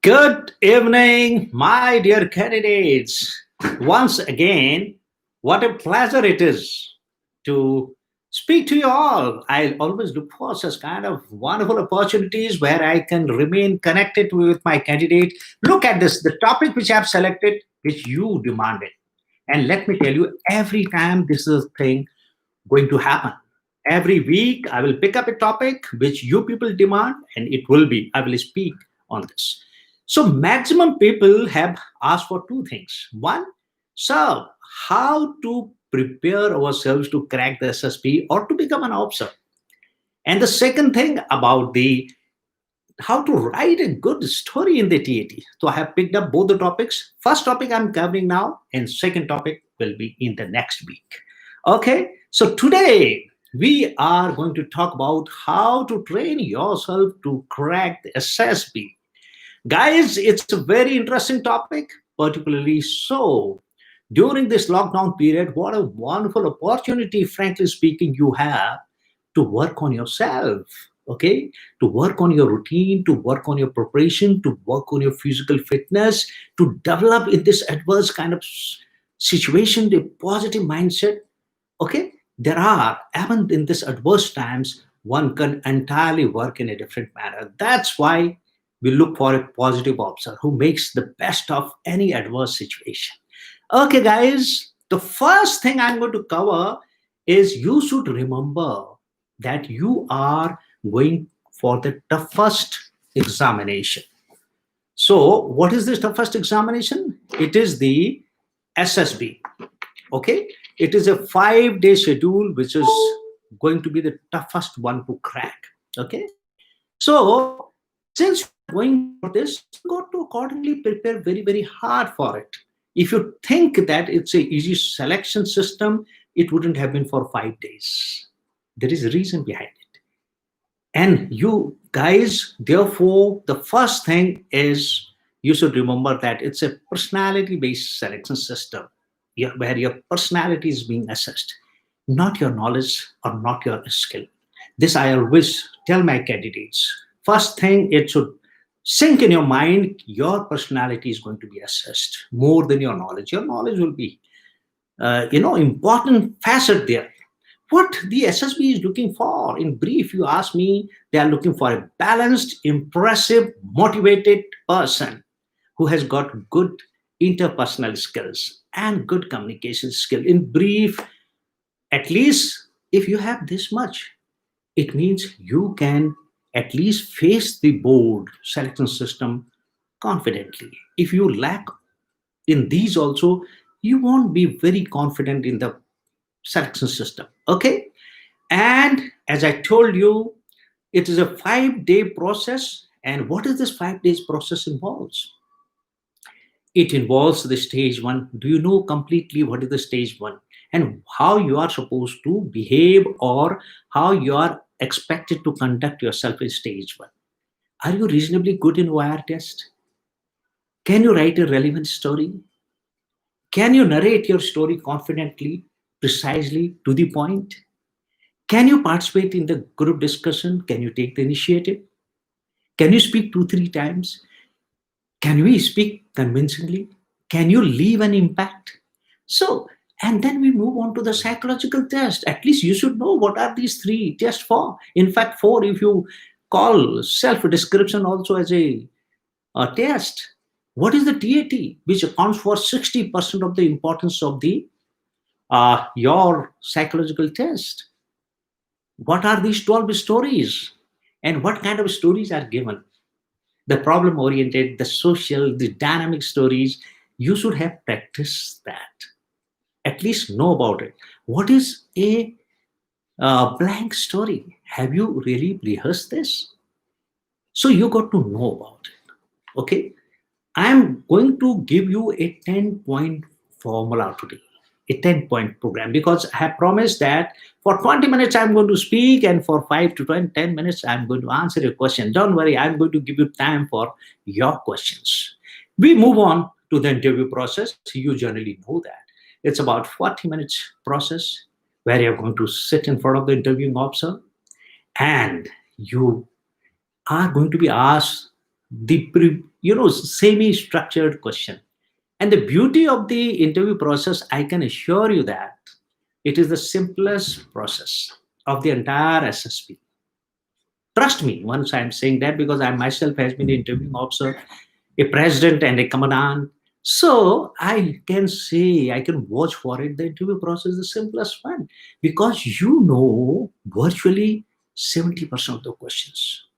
Good evening, my dear candidates. Once again, what a pleasure it is to speak to you all. I always look for such kind of wonderful opportunities where I can remain connected with my candidate. Look at this, the topic which I've selected, which you demanded. And let me tell you, every time this is a thing going to happen. Every week, I will pick up a topic which you people demand, and I will speak on this. So, maximum people have asked for two things. One, sir, how to prepare ourselves to crack the SSP or to become an officer. And the second thing about the how to write a good story in the TAT. So I have picked up both the topics. First topic I'm covering now, and second topic will be in the next week. Okay, so today we are going to talk about how to train yourself to crack the SSB. Guys, it's a very interesting topic, particularly so during this lockdown period. What a wonderful opportunity, frankly speaking, you have to work on yourself, okay? To work on your routine, to work on your preparation, to work on your physical fitness, to develop in this adverse kind of situation the positive mindset, okay? There are, even in this adverse times, one can entirely work in a different manner. That's why we look for a positive officer who makes the best of any adverse situation. Okay, guys, the first thing I'm going to cover is you should remember that you are going for the toughest examination. So, what is this toughest examination? It is the SSB. Okay, it is a 5-day schedule which is going to be the toughest one to crack. Okay, so since you're going for this, you got to accordingly prepare very hard for it. If you think that it's a easy selection system, it wouldn't have been for 5 days. There is a reason behind it. And you guys, therefore, the first thing is you should remember that it's a personality based selection system, where your personality is being assessed, not your knowledge or not your skill. This I always tell my candidates. First thing, it should sink in your mind, your personality is going to be assessed more than your knowledge. Your knowledge will be, important facet there. What the SSB is looking for, in brief, you ask me, they are looking for a balanced, impressive, motivated person who has got good interpersonal skills and good communication skill. In brief, at least if you have this much, it means you can at least face the board selection system confidently. If you lack in these also, you won't be very confident in the selection system. Okay, and as I told you, it is a 5-day process. And what is this 5 days process involves? It involves the stage one. Do you know completely what is the stage one and how you are supposed to behave, or how you are expected to conduct yourself in stage one? Are you reasonably good in OIR test? Can you write a relevant story? Can you narrate your story confidently, precisely, to the point? Can you participate in the group discussion? Can you take the initiative? Can you speak 2, 3 times? Can we speak convincingly? Can you leave an impact? So, and then we move on to the psychological test. At least you should know what are these 3 tests for. In fact, 4 if you call self-description also as a test. What is the TAT, which accounts for 60% of the importance of the your psychological test? What are these 12 stories? And what kind of stories are given? The problem oriented, the social, the dynamic stories, you should have practiced that. At least know about it. What is a blank story? Have you really rehearsed this? So you got to know about it. Okay. I'm going to give you a 10-point formula today, a 10-point program, because I have promised that for 20 minutes I'm going to speak, and for 5 to 10 minutes I'm going to answer your question. Don't worry, I'm going to give you time for your questions. We move on to the interview process. You generally know that. It's about 40 minutes process where you're going to sit in front of the interviewing officer, and you are going to be asked semi-structured question. And the beauty of the interview process, I can assure you that it is the simplest process of the entire SSB. Trust me, once I'm saying that, because I myself has been interviewing officer, a president and a commandant. So I can say, I can vouch for it. The interview process is the simplest one, because you know virtually 70% of the questions.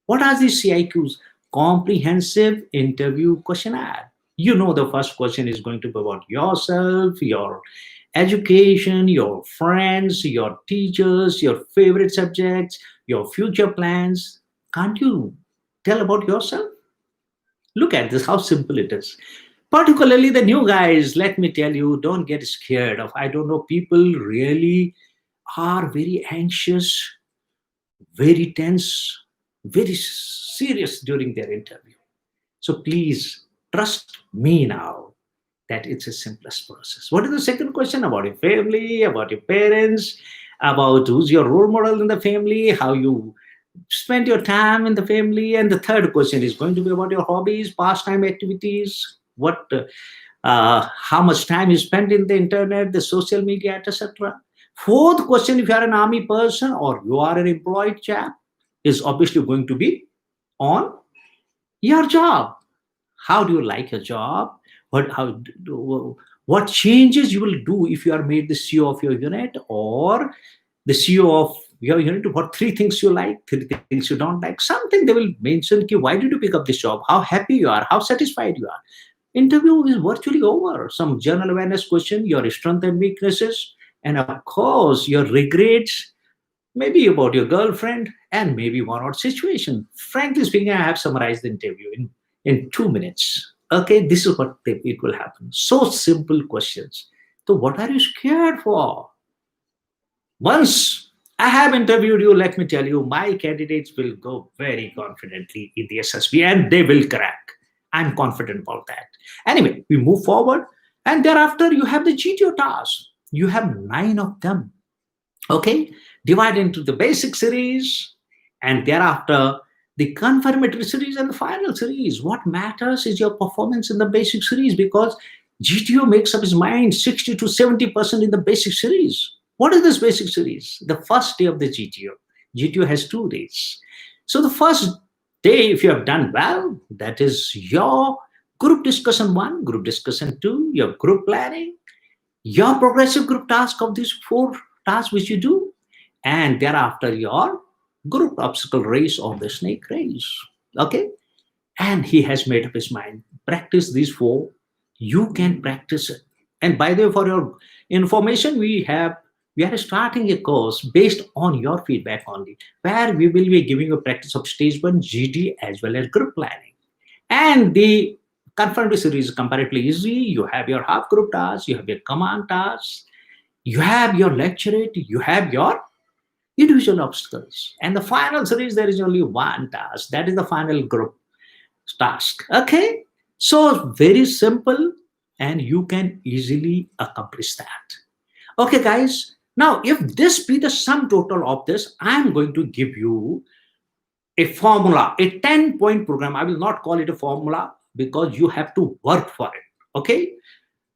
What are these CIQs? Comprehensive interview questionnaire. You know, the first question is going to be about yourself, your education, your friends, your teachers, your favorite subjects, your future plans. Can't you tell about yourself? Look at this, how simple it is. Particularly the new guys, let me tell you, don't get scared of. I don't know, people really are very anxious, very tense, very serious during their interview. So please trust me now that it's a simplest process. What is the second question? About your family, about your parents, about who's your role model in the family, how you spend your time in the family. And the third question is going to be about your hobbies, pastime activities, how much time you spend in the internet, the social media, etc. Fourth question, if you are an army person or you are an employed chap, is obviously going to be on your job. How do you like your job? What changes you will do if you are made the CEO of your unit, or the CEO of your unit? What three things you like, three things you don't like? Something they will mention. Ki, why did you pick up this job? How happy you are? How satisfied you are? Interview is virtually over. Some general awareness question, your strengths and weaknesses, and of course your regrets, maybe about your girlfriend, and maybe one odd situation. Frankly speaking, I have summarized the interview in 2 minutes. Okay, this is what it will happen. So simple questions. So what are you scared for? Once I have interviewed you, let me tell you, my candidates will go very confidently in the SSB and they will crack. I'm confident about that. Anyway, we move forward, and thereafter you have the GTO tasks. You have 9 of them. Okay, divide into the basic series, and thereafter the confirmatory series and the final series. What matters is your performance in the basic series, because GTO makes up his mind 60 to 70% in the basic series. What is this basic series? The first day of the GTO has 2 days. So the first day, if you have done well, that is your group discussion 1, group discussion 2, your group planning, your progressive group task of these 4 tasks which you do, and thereafter your group obstacle race or the snake race. Okay, and he has made up his mind. Practice these 4. You can practice it. And by the way, for your information, we are starting a course based on your feedback only, where we will be giving you practice of stage 1 GD as well as group planning. And the confirmatory series is comparatively easy. You have your half group tasks, you have your command tasks, you have your lecturate, you have your individual obstacles. And the final series, there is only one task. That is the final group task. Okay? So very simple, and you can easily accomplish that. Okay, guys. Now, if this be the sum total of this, I'm going to give you a formula, a 10-point program. I will not call it a formula because you have to work for it. Okay?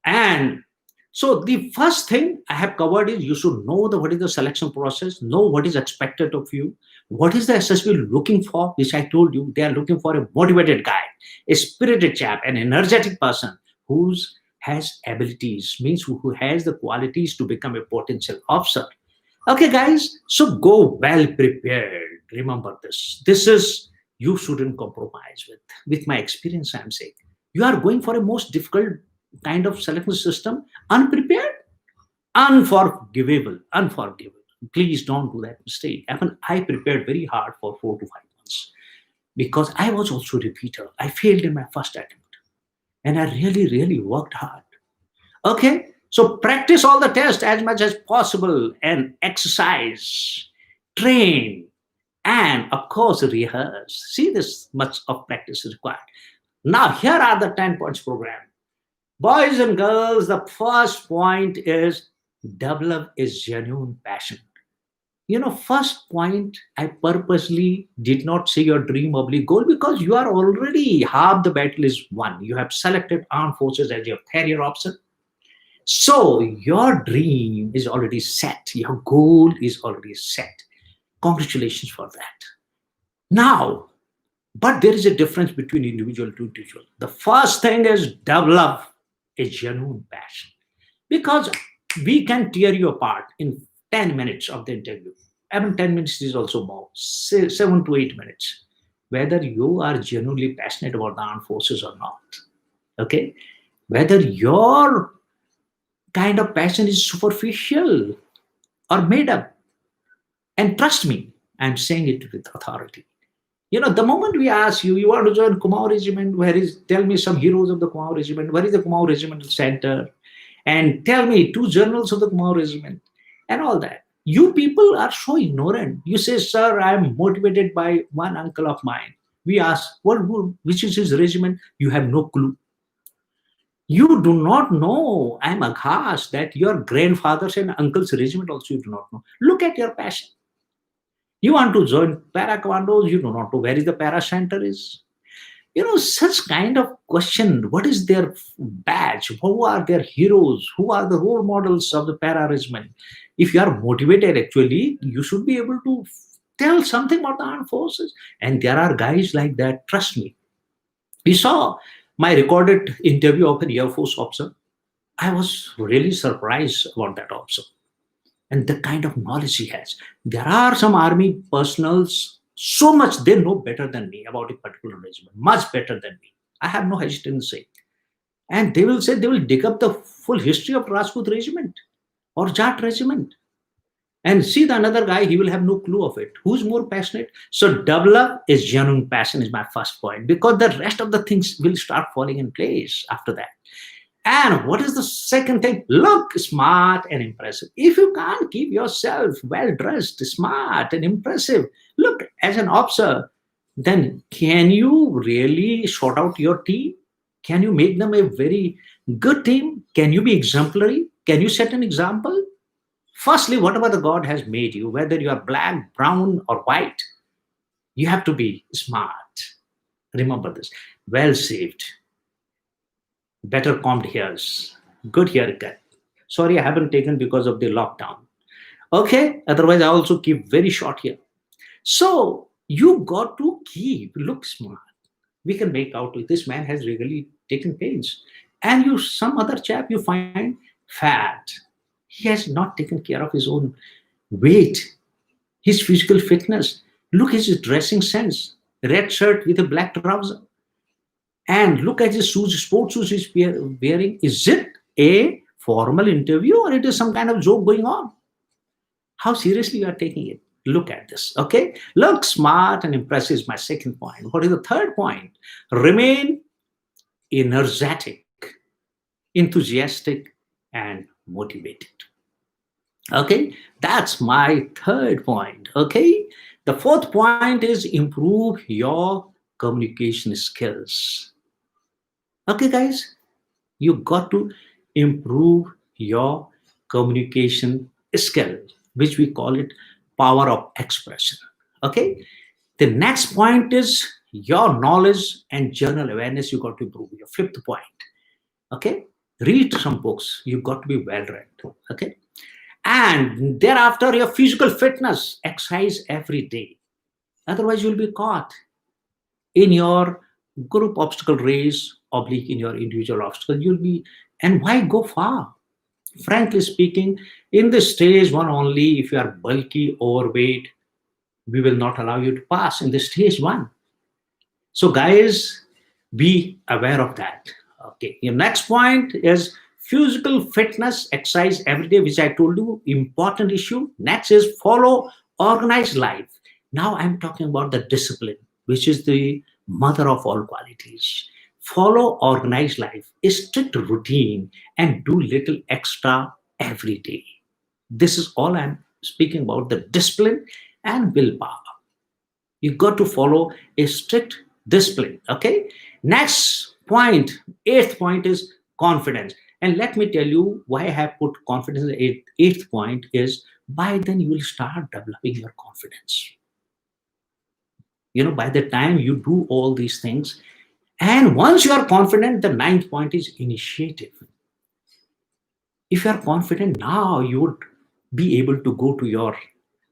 And so the first thing I have covered is you should know what is the selection process, know what is expected of you, what is the SSB looking for, which I told you, they are looking for a motivated guy, a spirited chap, an energetic person who has abilities, means who has the qualities to become a potential officer. Okay, guys, so go well prepared. Remember this. This is, you shouldn't compromise with. With my experience, I'm saying. You are going for a most difficult kind of selection system, unprepared, unforgivable, unforgivable. Please don't do that mistake. I prepared very hard for 4 to 5 months because I was also a repeater. I failed in my first attempt, and I really, really worked hard. Okay, so practice all the tests as much as possible and exercise, train, and of course rehearse. See, this much of practice is required. Now, here are the 10 points program. Boys and girls, the first point is develop a genuine passion. First point, I purposely did not say your dream oblique goal because you are already half the battle is won. You have selected armed forces as your career option. So your dream is already set. Your goal is already set. Congratulations for that. Now, but there is a difference between individual to individual. The first thing is develop a genuine passion because we can tear you apart in 10 minutes of the interview. Even 10 minutes is also more, 7 to 8 minutes, whether you are genuinely passionate about the armed forces or not. Okay? Whether your kind of passion is superficial or made up. And trust me, I'm saying it with authority. The moment we ask you, you want to join Kumaon Regiment, tell me some heroes of the Kumaon Regiment, where is the Kumaon Regimental Center? And tell me two generals of the Kumaon Regiment, and all that. You people are so ignorant. You say, sir, I'm motivated by one uncle of mine. We ask, which is his regiment? You have no clue. You do not know. I'm aghast that your grandfather's and uncle's regiment also you do not know. Look at your passion. You want to join para commandos, you do not know where is the para center is. Such kind of question, what is their badge? Who are their heroes? Who are the role models of the para regiment? If you are motivated, actually, you should be able to tell something about the armed forces. And there are guys like that, trust me. We saw my recorded interview of an Air Force officer. I was really surprised about that officer and the kind of knowledge he has. There are some army personals, so much they know better than me about a particular regiment, much better than me. I have no hesitancy. And they will say they will dig up the full history of Rajput regiment or Jat regiment. And see the another guy, he will have no clue of it. Who's more passionate? So develop is genuine passion is my first point because the rest of the things will start falling in place after that. And what is the second thing? Look smart and impressive. If you can't keep yourself well dressed, smart and impressive, look as an officer, then can you really sort out your team? Can you make them a very good team? Can you be exemplary? Can you set an example? Firstly, whatever the God has made you, whether you are black, brown, or white, you have to be smart. Remember this. Well saved, better combed hairs, good haircut. Sorry, I haven't taken because of the lockdown. Okay, otherwise I also keep very short hair. So you got to look smart. We can make out this man has really taken pains. And you, some other chap you find fat. He has not taken care of his own weight, his physical fitness. Look at his dressing sense. Red shirt with a black trouser. And look at his shoes, sports shoes he's wearing. Is it a formal interview or it is some kind of joke going on? How seriously you are taking it? Look at this, okay? Look smart and impressive is my second point. What is the third point? Remain energetic, enthusiastic, and motivated. Okay, that's my third point. Okay, the fourth point is improve your communication skills. Okay, guys, you got to improve your communication skill, which we call it power of expression. Okay, the next point is your knowledge and general awareness. You got to improve. Your fifth point. Okay, read some books. You got to be well read. Okay, and thereafter your physical fitness, exercise every day. Otherwise, you'll be caught in your group obstacle race, oblique in your individual obstacle. You'll be, and why go far? Frankly speaking, in the stage one only, if you are bulky, overweight, we will not allow you to pass in the stage one. So, guys, be aware of that. Okay. Your next point is physical fitness, exercise every day, which I told you, important issue. Next is follow organized life. Now I'm talking about the discipline, which is the mother of all qualities. Follow organized life, a strict routine, and do little extra every day. This is all I'm speaking about, the discipline and willpower. You got to follow a strict discipline. Okay. Next point, eighth point is confidence. And let me tell you why I have put confidence in the eighth point is by then you will start developing your confidence. By the time you do all these things, and once you are confident, the ninth point is initiative. If you are confident now, you would be able to go to your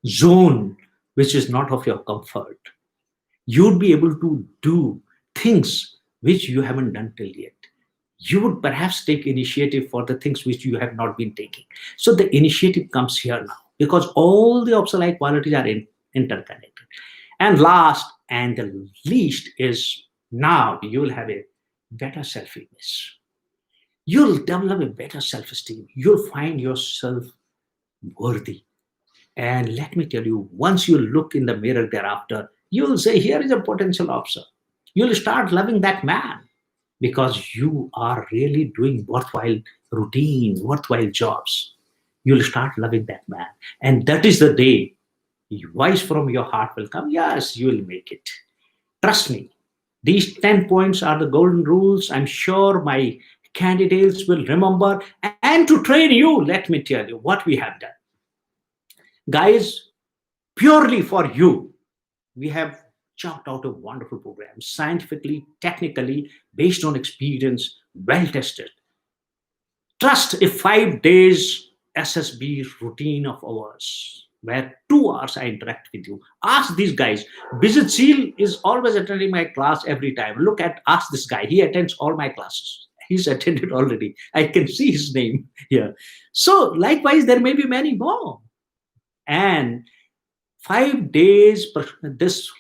zone, which is not of your comfort. You would be able to do things which you haven't done till yet. You would perhaps take initiative for the things which you have not been taking. So the initiative comes here now, because all the obsolete qualities are interconnected. And last and the least is, now you will have a better self-image. You'll develop a better self-esteem. You'll find yourself worthy. And let me tell you, once you look in the mirror thereafter, you'll say, here is a potential officer. You'll start loving that man, because you are really doing worthwhile routine, worthwhile jobs. You'll start loving that man. And that is the day voice from your heart will come. Yes, you will make it. Trust me. These 10 points are the golden rules. I'm sure my candidates will remember. And to train you, let me tell you what we have done. Guys, purely for you, we have chalked out a wonderful program, scientifically, technically, based on experience, well tested. Trust a 5 days SSB routine of ours, where 2 hours I interact with you. Ask these guys. Visit Seal is always attending my class every time. Ask this guy. He attends all my classes. He's attended already. I can see his name here. So likewise, there may be many more. And 5 days, this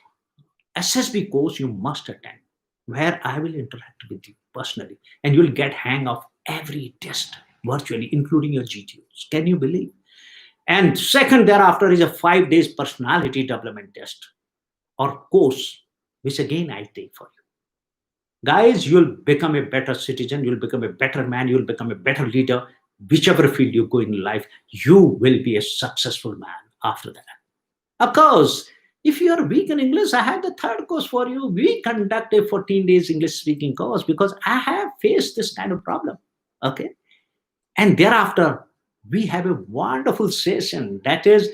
SSB course you must attend, where I will interact with you personally, and you'll get hang of every test virtually, including your GTOs. Can you believe? And second, thereafter is a 5 days personality development test or course, which again I take for you. Guys, you'll become a better citizen, you'll become a better man, you'll become a better leader. Whichever field you go in life, you will be a successful man after that. Of course, if you are weak in English, I have the third course for you. We conduct a 14 days English speaking course, because I have faced this kind of problem. Okay. And thereafter, we have a wonderful session. That is,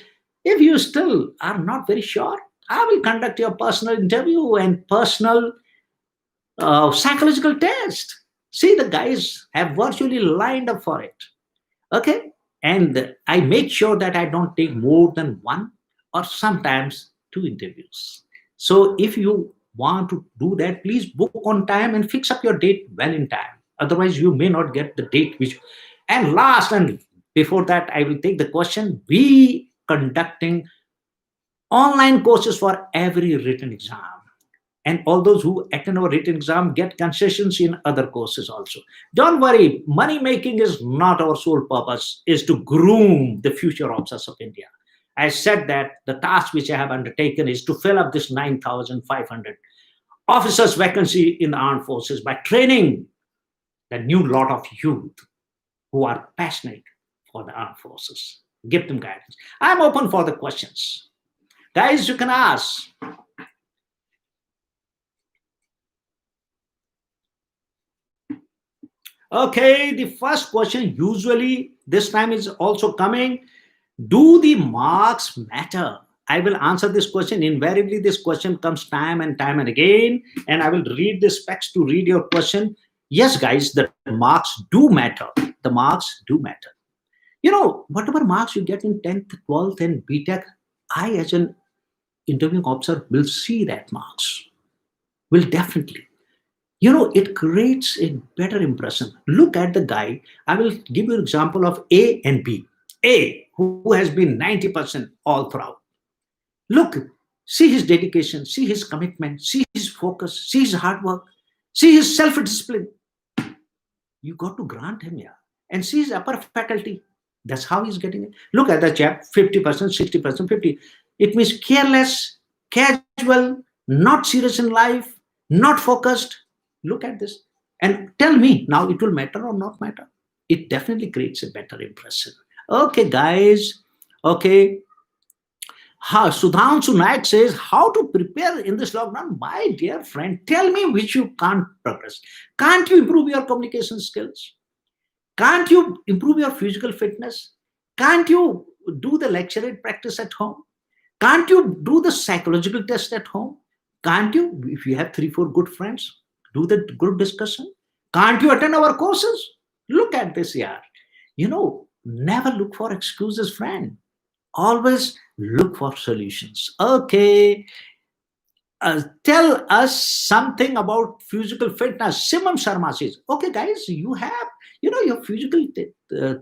if you still are not very sure, I will conduct your personal interview and personal psychological test. See, the guys have virtually lined up for it. Okay. And I make sure that I don't take more than 1 or sometimes 2 interviews. So if you want to do that, please book on time and fix up your date well in time. Otherwise, you may not get the date which. And last, and before that, I will take the question. We conducting online courses for every written exam. And all those who attend our written exam get concessions in other courses also. Don't worry, money making is not our sole purpose, is to groom the future officers of India. I said that the task which I have undertaken is to fill up this 9,500 officers vacancy in the armed forces by training the new lot of youth who are passionate for the armed forces. Give them guidance. I'm open for the questions. Guys, you can ask. Okay, the first question usually this time is also coming. Do the marks matter? I will answer this question. Invariably, this question comes time and again, and I will read the specs to read your question. Yes, guys, the marks do matter. The marks do matter. Whatever marks you get in 10th, 12th, and BTech, I, as an interviewing officer, will see that marks. Will definitely. It creates a better impression. Look at the guy. I will give you an example of A and B. A, who has been 90% all throughout. Look, see his dedication, see his commitment, see his focus, see his hard work, see his self-discipline. You got to grant him, yeah. And see his upper faculty. That's how he's getting it. Look at the chap, 50%, 60%, 50. It means careless, casual, not serious in life, not focused. Look at this. And tell me, now it will matter or not matter? It definitely creates a better impression. Okay, guys. Okay. Sudhanshu Naik says, how to prepare in this lockdown? My dear friend, tell me which you can't progress. Can't you improve your communication skills? Can't you improve your physical fitness? Can't you do the lecture practice at home? Can't you do the psychological test at home? Can't you, if you have 3, 4 good friends, do the group discussion? Can't you attend our courses? Look at this, yeah. Never look for excuses, friend. Always look for solutions. Okay. Tell us something about physical fitness. Simon Sharma says, okay, guys, you have, your physical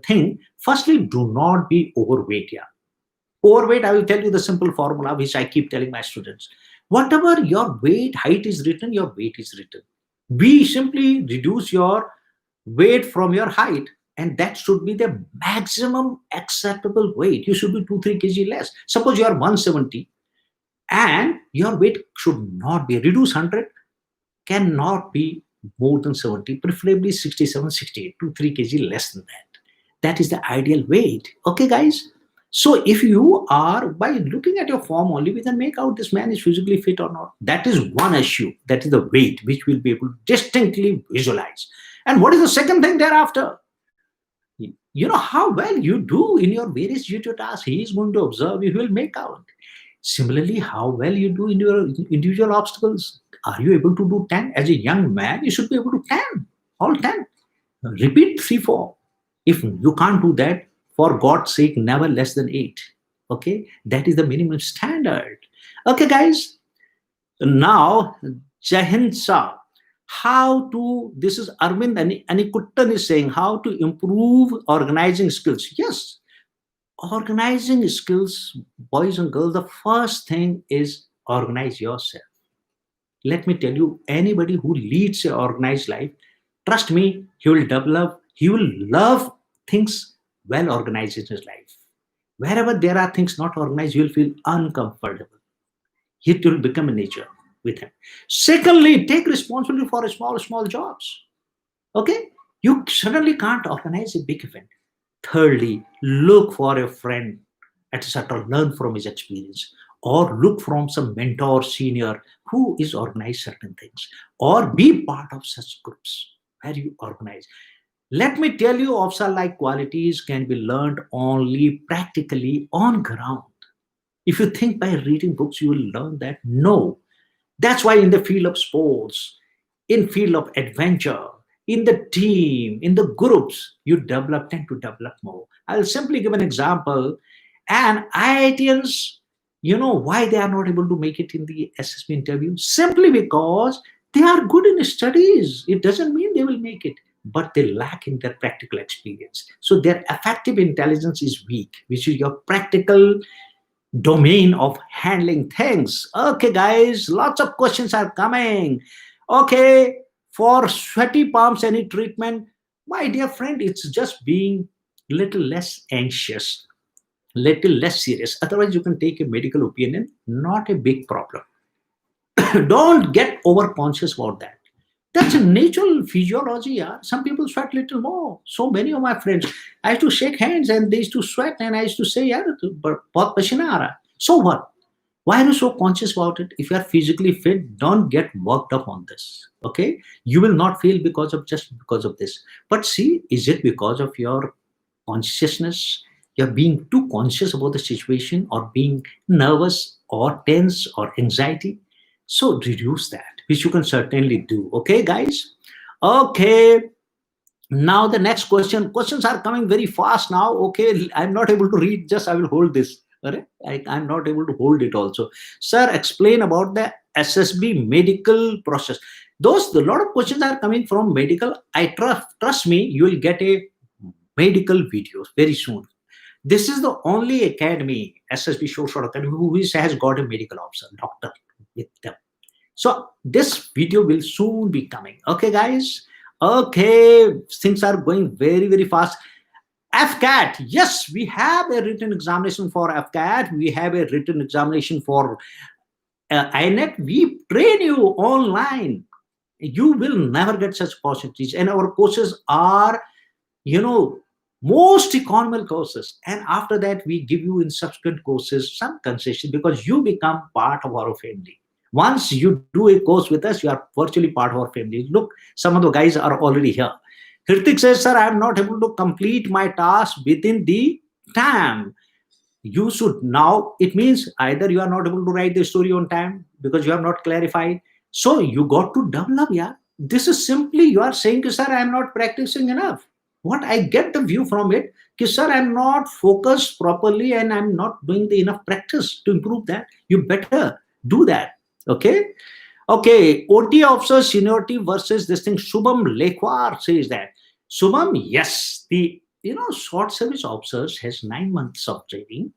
thing. Firstly, do not be overweight. Yeah. Overweight, I will tell you the simple formula, which I keep telling my students. Whatever your weight, height is written, your weight is written. We simply reduce your weight from your height, and that should be the maximum acceptable weight. You should be 2-3 kg less. Suppose you are 170 and your weight should not be reduced 100, cannot be more than 70, preferably 67, 68, 2-3 kg less than that. That is the ideal weight. Okay, guys? So if you are, by looking at your form only, we can make out this man is physically fit or not. That is one issue. That is the weight, which we'll be able to distinctly visualize. And what is the second thing thereafter? How well you do in your various duty tasks. He is going to observe, he will make out. Similarly, how well you do in your individual obstacles. Are you able to do 10? As a young man, you should be able to 10. All 10. Repeat 3, 4. If you can't do that, for God's sake, never less than 8. Okay, that is the minimum standard. Okay, guys. Now, Jahin Shah, this is Arvind Anikuttan is saying, how to improve organizing skills. Yes, organizing skills, boys and girls, the first thing is organize yourself. Let me tell you, anybody who leads an organized life, trust me, he will love things well organized in his life. Wherever there are things not organized, you will feel uncomfortable. It will become a nature with him. Secondly, take responsibility for small jobs. Okay? You suddenly can't organize a big event. Thirdly, look for a friend, etc. Learn from his experience. Or look from some mentor, senior who is organized certain things. Or be part of such groups where you organize. Let me tell you, officer-like qualities can be learned only practically on ground. If you think by reading books, you will learn that. No. That's why in the field of sports, in field of adventure, in the team, in the groups, you tend to develop more. I'll simply give an example. And IITians, why they are not able to make it in the SSB interview? Simply because they are good in studies. It doesn't mean they will make it, but they lack in their practical experience. So their affective intelligence is weak, which is your practical domain of handling things. Okay, guys, lots of questions are coming. Okay, for sweaty palms, any treatment? My dear friend, it's just being little less anxious, little less serious. Otherwise, you can take a medical opinion, not a big problem. Don't get over conscious about that. That's a natural physiology. Yeah? Some people sweat little more. So many of my friends, I used to shake hands and they used to sweat, and I used to say, yeah, bahut pasina aa raha. So what? Why are you so conscious about it? If you are physically fit, don't get worked up on this. Okay? You will not feel because of this. But see, is it because of your consciousness? You're being too conscious about the situation, or being nervous or tense or anxiety? So reduce that, which you can certainly do. Okay, guys? Okay. Now the next question. Questions are coming very fast now. Okay, I'm not able to read. Just I will hold this. I'm not able to hold it also. Sir, explain about the SSB medical process. A lot of questions are coming from medical. I trust me, you will get a medical videos very soon. This is the only academy, SSB Social Academy, who has got a medical officer, doctor with them. So this video will soon be coming. Okay, guys? Okay, things are going very, very fast. FCAT, yes, we have a written examination for FCAT. We have a written examination for INET. We train you online. You will never get such opportunities. And our courses are, most economical courses. And after that, we give you in subsequent courses some concession, because you become part of our family. Once you do a course with us, you are virtually part of our family. Look, some of the guys are already here. Hrithik says, sir, I am not able to complete my task within the time. You should now, it means either you are not able to write the story on time because you have not clarified. So you got to develop, yeah. This is simply you are saying, sir, I am not practicing enough. What I get the view from it, sir, I'm not focused properly and I'm not doing the enough practice to improve that. You better do that. Okay. Okay, OT officer seniority versus this thing. Shubham Lekwar says that. Shubham, yes, the short service officers has 9 months of training.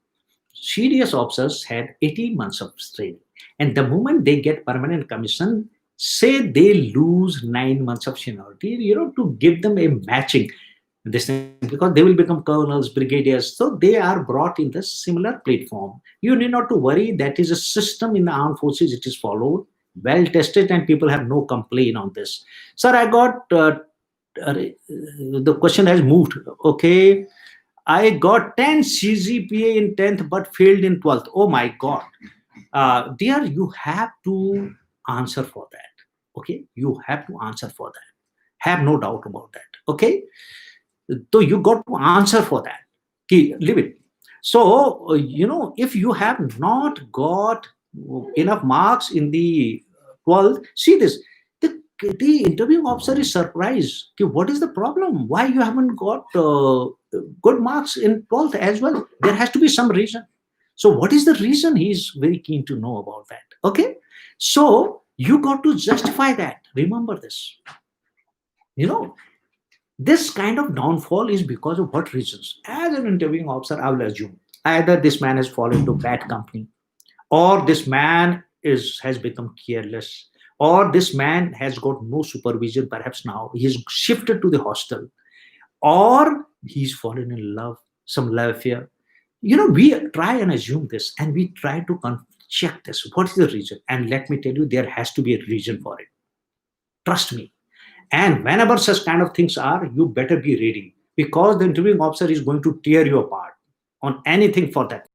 CDS officers had 18 months of training. And the moment they get permanent commission, say they lose 9 months of seniority, to give them a matching this thing, because they will become colonels, brigadiers. So they are brought in the similar platform. You need not to worry. That is a system in the armed forces. It is followed, well tested, and people have no complaint on this. Sir, I got the question has moved. Okay, I got 10 CGPA in 10th but failed in 12th. Oh my God. Dear, you have to answer for that. Okay, you have to answer for that. Have no doubt about that. Okay, so you got to answer for that. Okay, leave it. So, if you have not got enough marks in the 12th, see this. The interviewing officer is surprised. Okay, what is the problem? Why you haven't got good marks in 12th as well? There has to be some reason. So what is the reason? He's very keen to know about that. Okay. So you got to justify that. Remember this. This kind of downfall is because of what reasons? As an interviewing officer, I will assume either this man has fallen into bad company, or this man has become careless, or this man has got no supervision. Perhaps now he's shifted to the hostel, or he's fallen in love, some love affair. We try and assume this, and we try to check this. What is the reason? And let me tell you, there has to be a reason for it. Trust me. And whenever such kind of things are, you better be ready, because the interviewing officer is going to tear you apart on anything for that.